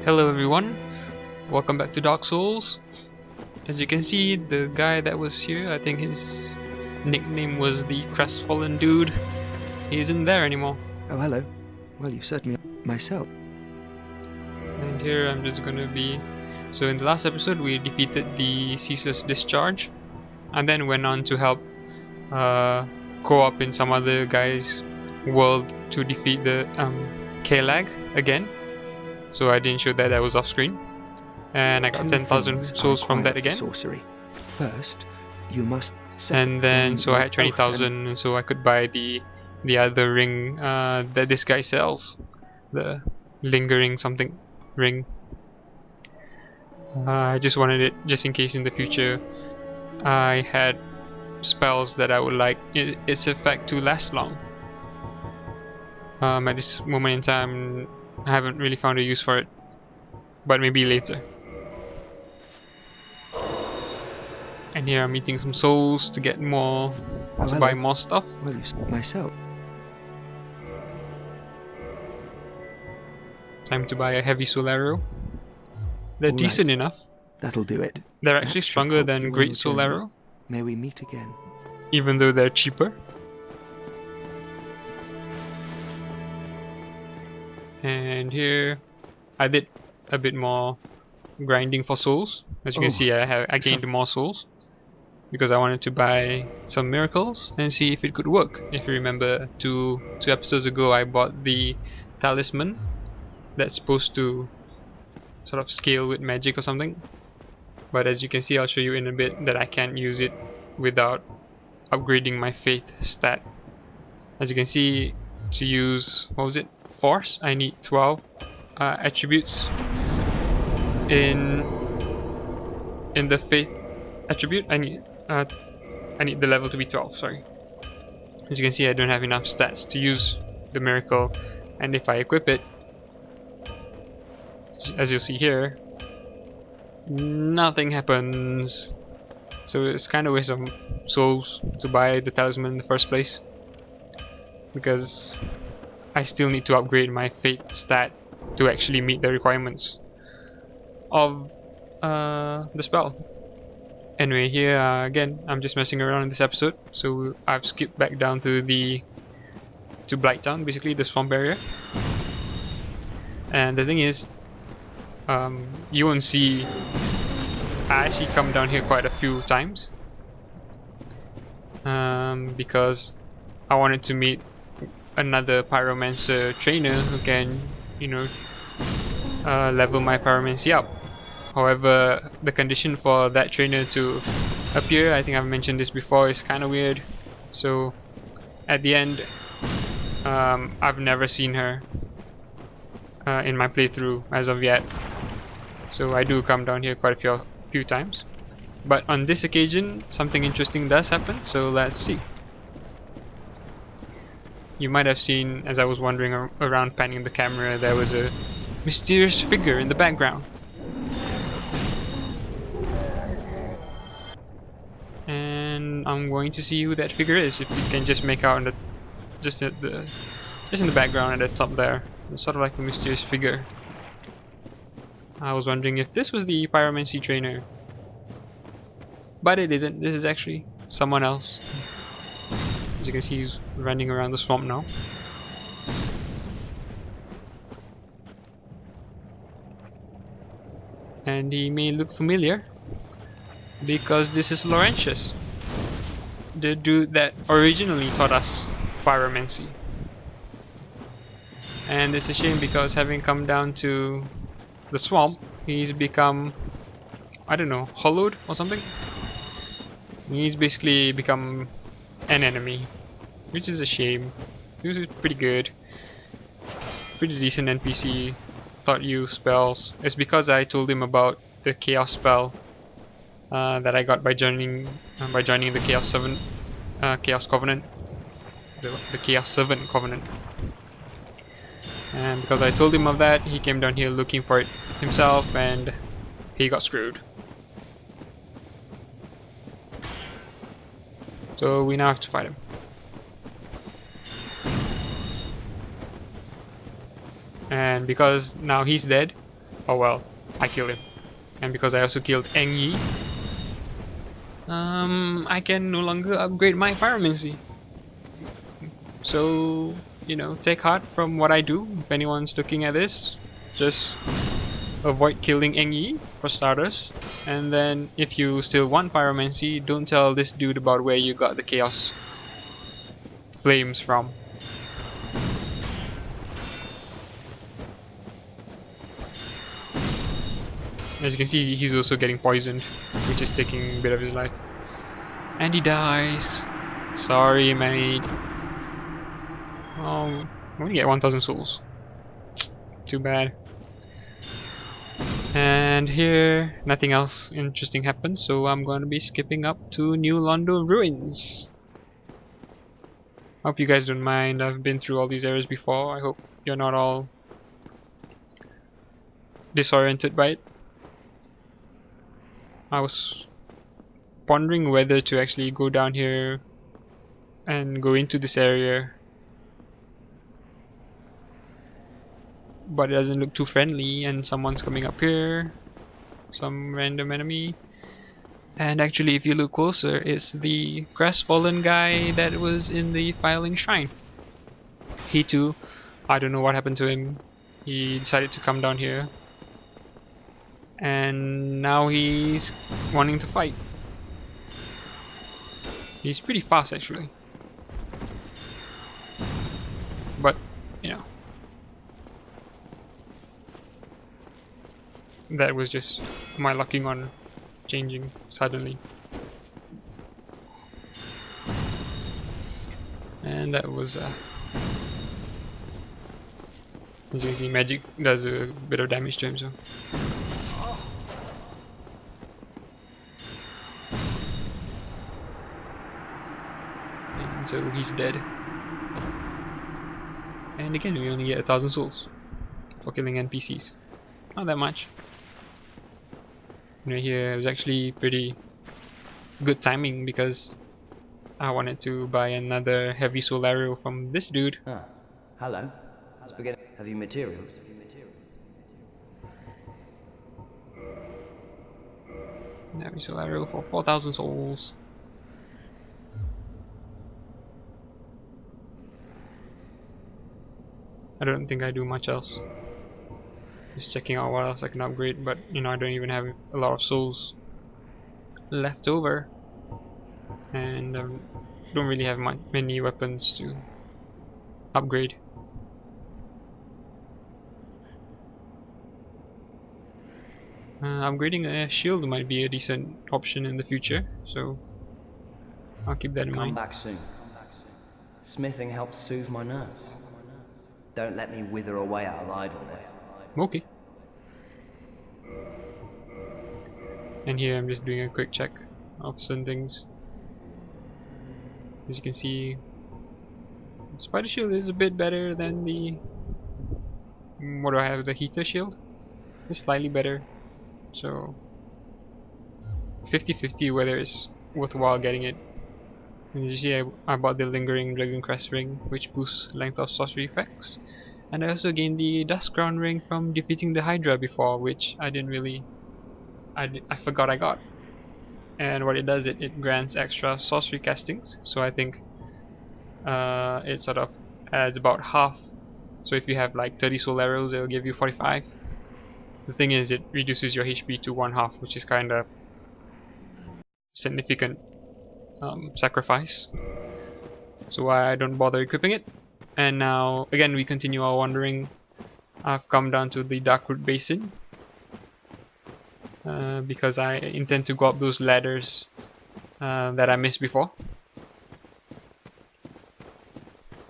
Hello everyone, welcome back to Dark Souls. As you can see, the guy that was here, I think his nickname was the Crestfallen Dude. He isn't there anymore. Oh, hello. Well, you certainly are myself. And here I'm just gonna be... So in the last episode we defeated the Ceaseless Discharge and then went on to help co-op in some other guy's world to defeat the K-Lag again. So I didn't show that, I was off screen. And I got 10,000 souls from that again. Sorcery. First, you must. And then so I had 20,000, and so I could buy the other ring that this guy sells, the lingering something ring. I just wanted it just in case in the future I had spells that I would like its effect to last long. At this moment in time, I haven't really found a use for it, but maybe later. And here I'm eating some souls to get more, to buy more stuff. Well, myself. Time to buy a heavy soul arrow. They're All decent right. enough. That'll do it. They're actually stronger than great soul arrow, May we meet again. even though they're cheaper. And here I did a bit more grinding for souls. As you can see, I gained more souls because I wanted to buy some miracles and see if it could work. If you remember, two episodes ago I bought the talisman that's supposed to sort of scale with magic or something, but as you can see, I'll show you in a bit that I can't use it without upgrading my faith stat. As you can see, to use, what was it, force, I need 12 attributes in the faith attribute. I need the level to be 12, sorry. As you can see, I don't have enough stats to use the miracle, and if I equip it, as you'll see here, nothing happens. So it's kind of a waste of souls to buy the talisman in the first place, because I still need to upgrade my fate stat to actually meet the requirements of the spell. Anyway, here again, I'm just messing around in this episode, so I've skipped back down to Blighttown, basically the swamp area. And the thing is, you won't see, I actually come down here quite a few times because I wanted to meet another pyromancer trainer who can, you know, level my pyromancy up. However, the condition for that trainer to appear, I think I've mentioned this before, is kind of weird. So at the end, I've never seen her in my playthrough as of yet. So I do come down here quite a few times. But on this occasion, something interesting does happen, so let's see. You might have seen, as I was wandering around panning the camera, there was a mysterious figure in the background. And I'm going to see who that figure is. If you can just make out just in the background at the top there, it's sort of like a mysterious figure. I was wondering if this was the pyromancy trainer, but it isn't. This is actually someone else. As you can see, he's running around the swamp now. And he may look familiar because this is Laurentius, the dude that originally taught us pyromancy. And it's a shame because having come down to the swamp, he's become, I don't know, hollowed or something. He's basically become an enemy, which is a shame. He was pretty good, pretty decent NPC, taught you spells. It's because I told him about the chaos spell that I got by joining the Chaos Covenant, the Chaos Servant Covenant. And because I told him of that, he came down here looking for it himself, and he got screwed. So we now have to fight him. And because now he's dead, Oh well, I killed him. And because I also killed Eng Yi, I can no longer upgrade my pyromancy. So, you know, take heart from what I do. If anyone's looking at this, just avoid killing Eng Yi for starters. And then if you still want pyromancy, don't tell this dude about where you got the chaos flames from. As you can see, he's also getting poisoned, which is taking a bit of his life. And he dies. Sorry, mate. Oh, I'm gonna get 1000 souls. Too bad. And here, nothing else interesting happened, so I'm gonna be skipping up to New London Ruins. Hope you guys don't mind, I've been through all these areas before. I hope you're not all disoriented by it. I was pondering whether to actually go down here and go into this area, but it doesn't look too friendly, and someone's coming up here, some random enemy. And actually, if you look closer, it's the crestfallen guy that was in the Filing Shrine. He too, I don't know what happened to him. He decided to come down here, and now he's wanting to fight. He's pretty fast actually, but you know, that was just my lucking on changing suddenly. And that was as you can see, magic does a bit of damage to him, so and so he's dead. And again, we only get 1000 souls for killing NPCs. Not that much. You know, here it was actually pretty good timing because I wanted to buy another heavy soul arrow from this dude. Ah, hello. Spaghetti. Have you materials? Heavy soul arrow for 4000 souls. I don't think I do much else. Just checking out what else I can upgrade, but you know, I don't even have a lot of souls left over, and don't really have many weapons to upgrade. Upgrading a shield might be a decent option in the future, so I'll keep that in mind. Come back soon. Smithing helps soothe my nerves. Don't let me wither away out of idleness. Okay. And here I'm just doing a quick check of some things. As you can see, Spider Shield is a bit better than the... what do I have? The Heater Shield? It's slightly better. So 50-50 whether it's worthwhile getting it. And as you see, I bought the Lingering Dragon Crest Ring, which boosts length of sorcery effects. And I also gained the Dust Crown Ring from defeating the Hydra before, which I didn't really... I forgot I got. And what it does, it grants extra sorcery castings, so I think it sort of adds about half. So if you have like 30 soul arrows, it'll give you 45. The thing is, it reduces your HP to 1/2, which is kind of significant sacrifice. So I don't bother equipping it. And now again we continue our wandering. I've come down to the Darkroot Basin because I intend to go up those ladders that I missed before,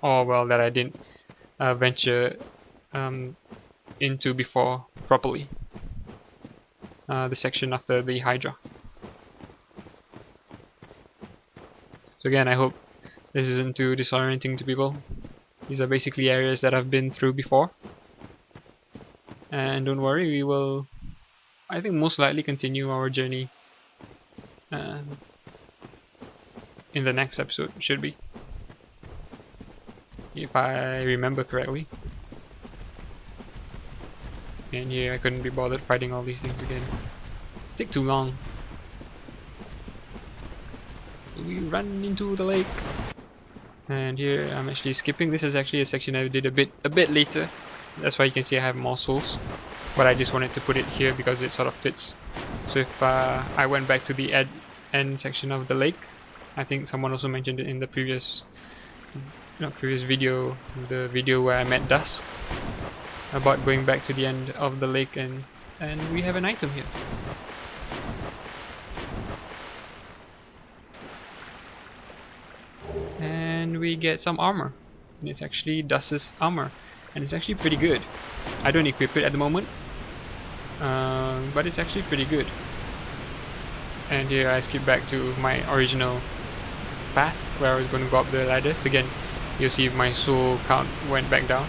or well, that I didn't venture into before properly. The section after the Hydra. So again, I hope this isn't too disorienting to people. These are basically areas that I've been through before. And don't worry, we will, I think, most likely continue our journey in the next episode, should be, if I remember correctly. And here I couldn't be bothered fighting all these things again. Take too long. We run into the lake. And here I'm actually skipping. This is actually a section I did a bit later. That's why you can see I have more souls. But I just wanted to put it here because it sort of fits. So if I went back to the end section of the lake, I think someone also mentioned it in the previous video, the video where I met Dusk, about going back to the end of the lake, and we have an item here. And we get some armor, and it's actually Dusk's armor, and it's actually pretty good. I don't equip it at the moment, but it's actually pretty good. And here I skip back to my original path where I was going to go up the ladders. Again, you'll see my soul count went back down.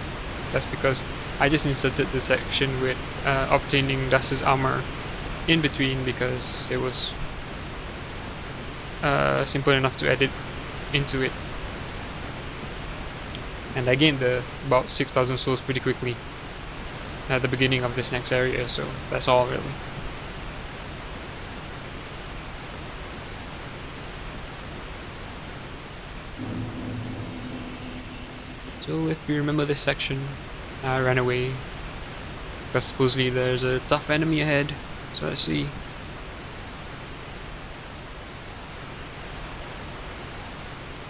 That's because I just inserted the section with obtaining Dusk's armor in between, because it was simple enough to edit into it. And I gained about 6,000 souls pretty quickly at the beginning of this next area, so that's all really. So if you remember this section, I ran away because supposedly there's a tough enemy ahead. So let's see.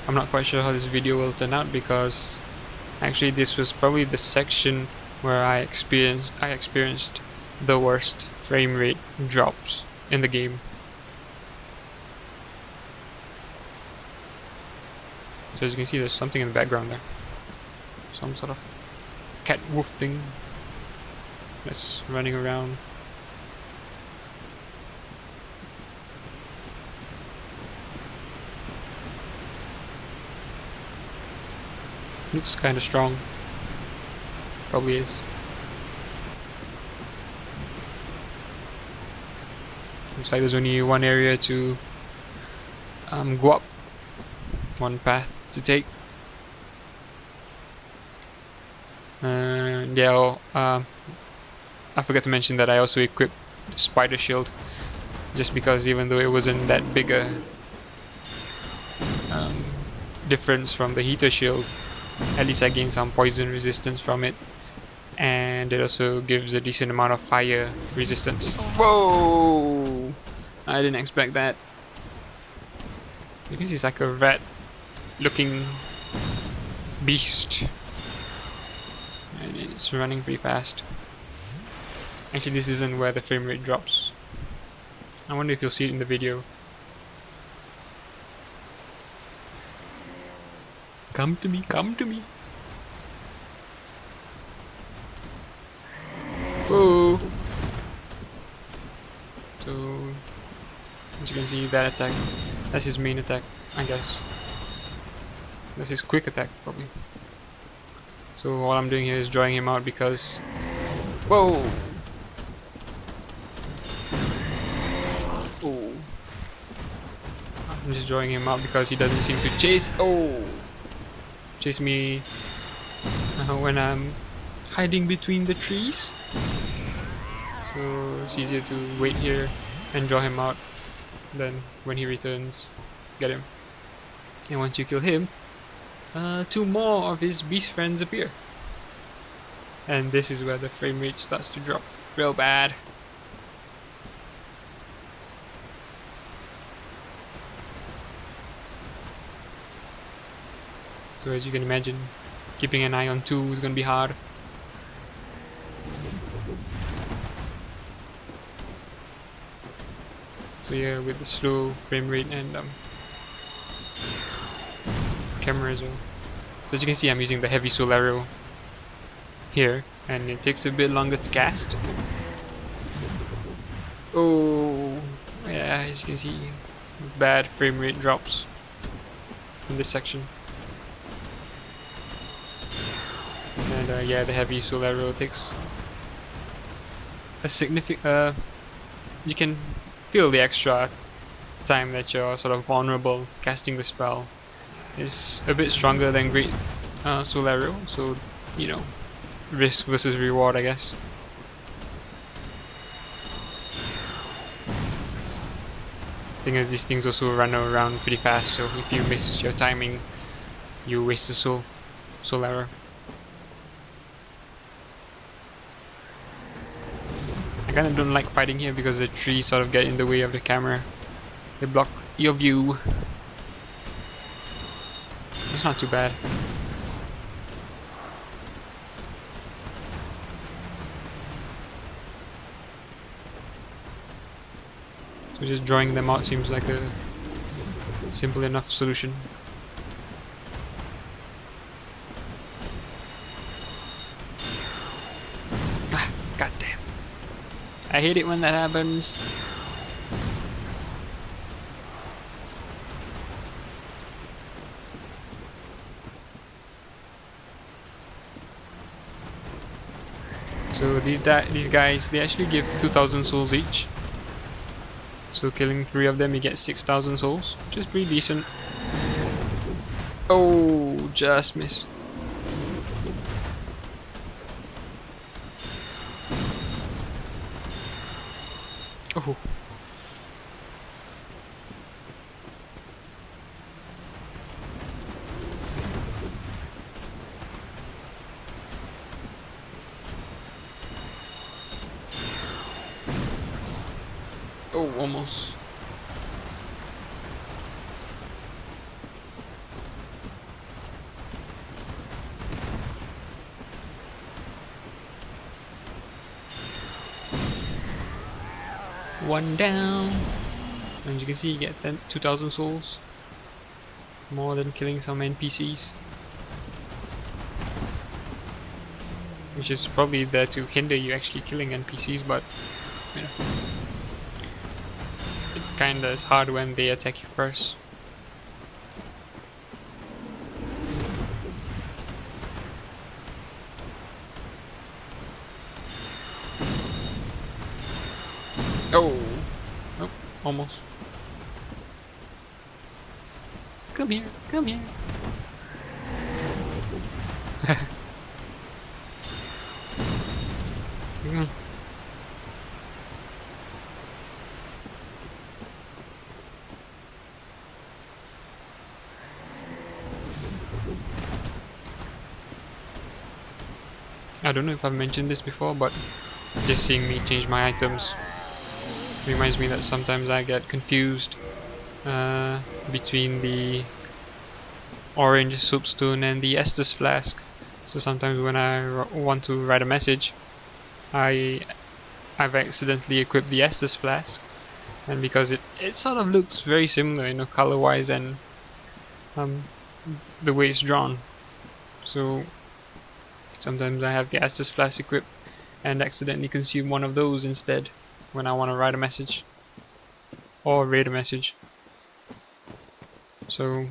I'm not quite sure how this video will turn out, because actually this was probably the section where I experienced the worst frame rate drops in the game. So as you can see, there's something in the background there. Some sort of cat wolf thing that's running around. Looks kinda strong. Probably is. Looks like there's only one area to go up. One path to take. Yeah, I forgot to mention that I also equipped the spider shield, just because even though it wasn't that big a difference from the heater shield, at least I gained some poison resistance from it, and it also gives a decent amount of fire resistance. Whoa! I didn't expect that. Because it's like a rat looking beast, and it's running pretty fast. Actually, this isn't where the frame rate drops. I wonder if you'll see it in the video. Come to me, come to me. Whoa! So, as you can see, that attack, that's his main attack, I guess. That's his quick attack, probably. So all I'm doing here is drawing him out because... Whoa! Oh. I'm just drawing him out because he doesn't seem to chase me when I'm hiding between the trees. So it's easier to wait here and draw him out, then when he returns, get him. And once you kill him, two more of his beast friends appear. And this is where the frame rate starts to drop real bad. So as you can imagine, keeping an eye on two is gonna be hard. So yeah, with the slow frame rate and camera as well. So as you can see, I'm using the heavy soul arrow here, and it takes a bit longer to cast. Oh, yeah, as you can see, bad frame rate drops in this section. And yeah, the heavy soul arrow takes a significant. You can feel the extra time that you're sort of vulnerable casting the spell is a bit stronger than great soul arrow. So you know, risk versus reward, I guess. Thing is, these things also run around pretty fast, so if you miss your timing, you waste the soul arrow. I kinda don't like fighting here because the trees sort of get in the way of the camera. They block your view. It's not too bad. So just drawing them out seems like a simple enough solution. Ah, goddamn. I hate it when that happens. So these guys, they actually give 2,000 souls each. So killing 3 of them, you get 6,000 souls, which is pretty decent. Oh, just missed. Oh. Oh, almost. One down. And you can see you get 2,000 souls. More than killing some NPCs. Which is probably there to hinder you actually killing NPCs, but you know, it kinda is hard when they attack you first. Oh, nope, almost. Come here, come here. I don't know if I've mentioned this before, but just seeing me change my items reminds me that sometimes I get confused between the orange soapstone and the Estus flask. So sometimes when I want to write a message, I've accidentally equipped the Estus flask, and because it sort of looks very similar, you know, color wise and the way it's drawn. So sometimes I have the Estus flask equipped and accidentally consume one of those instead when I want to write a message or read a message. So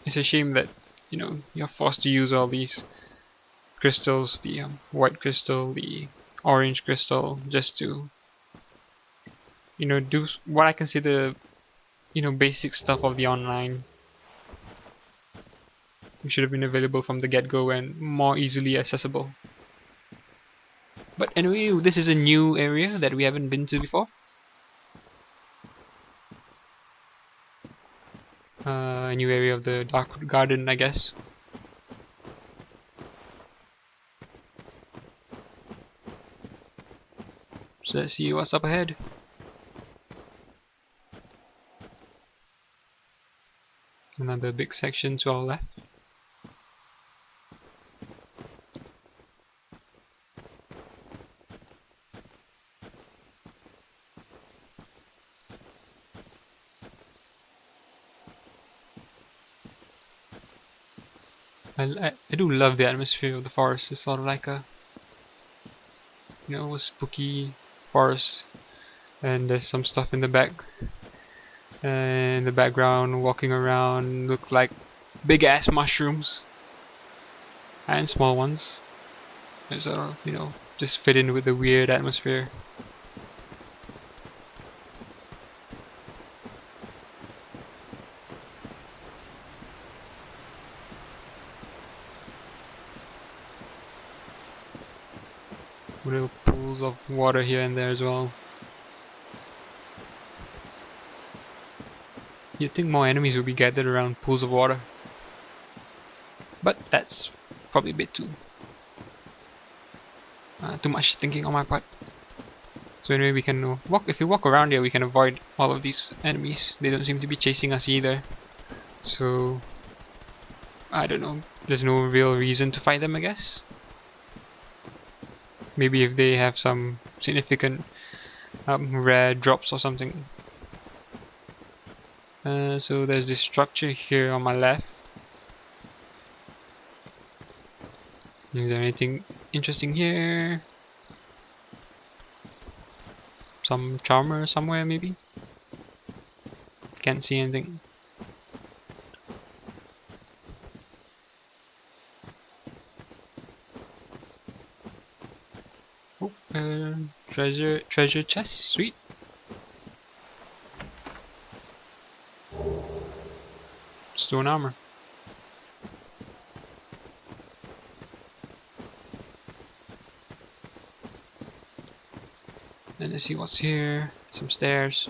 it's a shame that, you know, you're forced to use all these crystals, the white crystal, the orange crystal, just to, you know, do what I consider, you know, basic stuff of the online. It should have been available from the get-go and more easily accessible. But anyway, this is a new area that we haven't been to before. A new area of the Dark Garden, I guess. So let's see what's up ahead. Another big section to our left. I do love the atmosphere of the forest. It's sort of like a, you know, a spooky forest, and there's some stuff in the back, in the background, walking around, look like big ass mushrooms and small ones. They sort of, you know, just fit in with the weird atmosphere. Little pools of water here and there as well. You'd think more enemies would be gathered around pools of water. But that's probably a bit too much thinking on my part. So anyway, we can walk. If we walk around here, we can avoid all of these enemies. They don't seem to be chasing us either. So I don't know. There's no real reason to fight them, I guess. Maybe if they have some significant rare drops or something. So there's this structure here on my left. Is there anything interesting here? Some charmer somewhere maybe? Can't see anything. Oh, treasure chest, sweet. Stone armor. Then let's see what's here. Some stairs.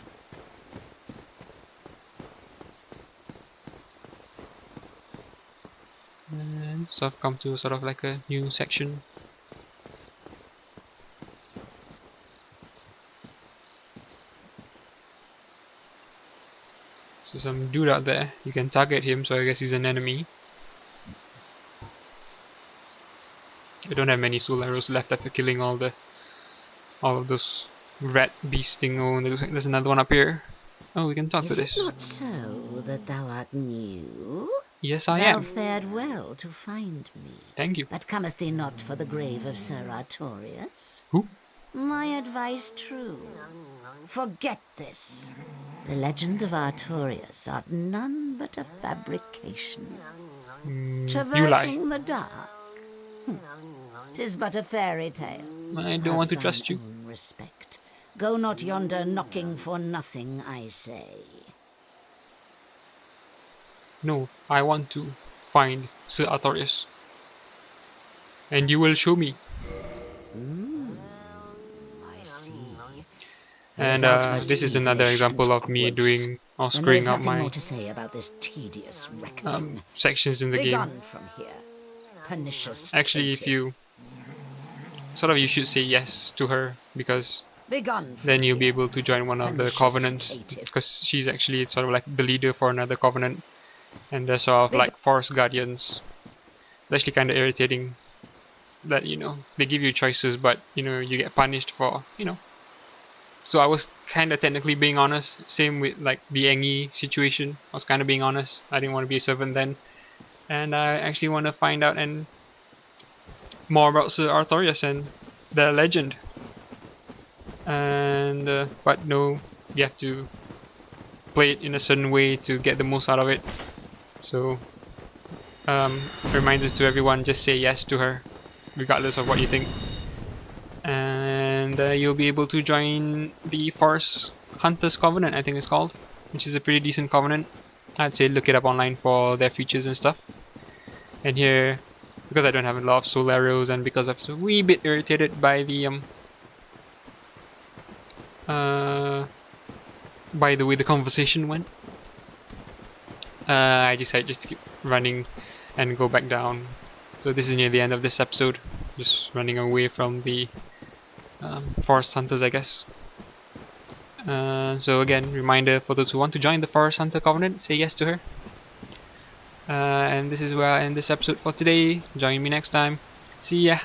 And so I've come to sort of like a new section. So some dude out there. You can target him, so I guess he's an enemy. I don't have many soul arrows left after killing all of those rat beast thing. Oh, there's another one up here. Oh, we can talk to this. Is it not so that thou art new? Yes, I Thou am. fared well to find me. Thank you. But cometh thee not for the grave of Sir Artorius? Who? My advice true. Forget this. The legend of Artorius art none but a fabrication. You lie. Traversing the dark. 'Tis but a fairy tale. I don't want to Have trust thine you. own respect. Go not yonder knocking for nothing, I say. No, I want to find Sir Artorius. And you will show me. I see. And Result most this is another evilish example and of me backwards. doing or Then there is screwing up nothing my more to say about this tedious reckoning. sections in the game. Begone from here, pernicious Actually, if caitiff. you sort of, you should say yes to her, because Begone from then you'll be here, able to join one of the pernicious covenants, caitiff. because she's actually sort of like the leader for another covenant, and they're sort of like forest guardians. It's actually kind of irritating that, you know, they give you choices, but you know, you get punished for, you know. So I was kind of technically being honest. Same with like the Engi situation. I was kind of being honest. I didn't want to be a servant then, and I actually want to find out and more about Sir Artorius and the legend. And but no, you have to play it in a certain way to get the most out of it. So reminder to everyone, just say yes to her regardless of what you think, and you'll be able to join the Forest Hunters Covenant, I think it's called, which is a pretty decent covenant. I'd say look it up online for their features and stuff. And here, because I don't have a lot of soul arrows, and because I'm a wee bit irritated by the by the way the conversation went, I decided just to keep running and go back down. So this is near the end of this episode, just running away from the Forest Hunters, I guess. So again, reminder for those who want to join the Forest Hunter Covenant, say yes to her. And this is where I end this episode for today. Join me next time. See ya!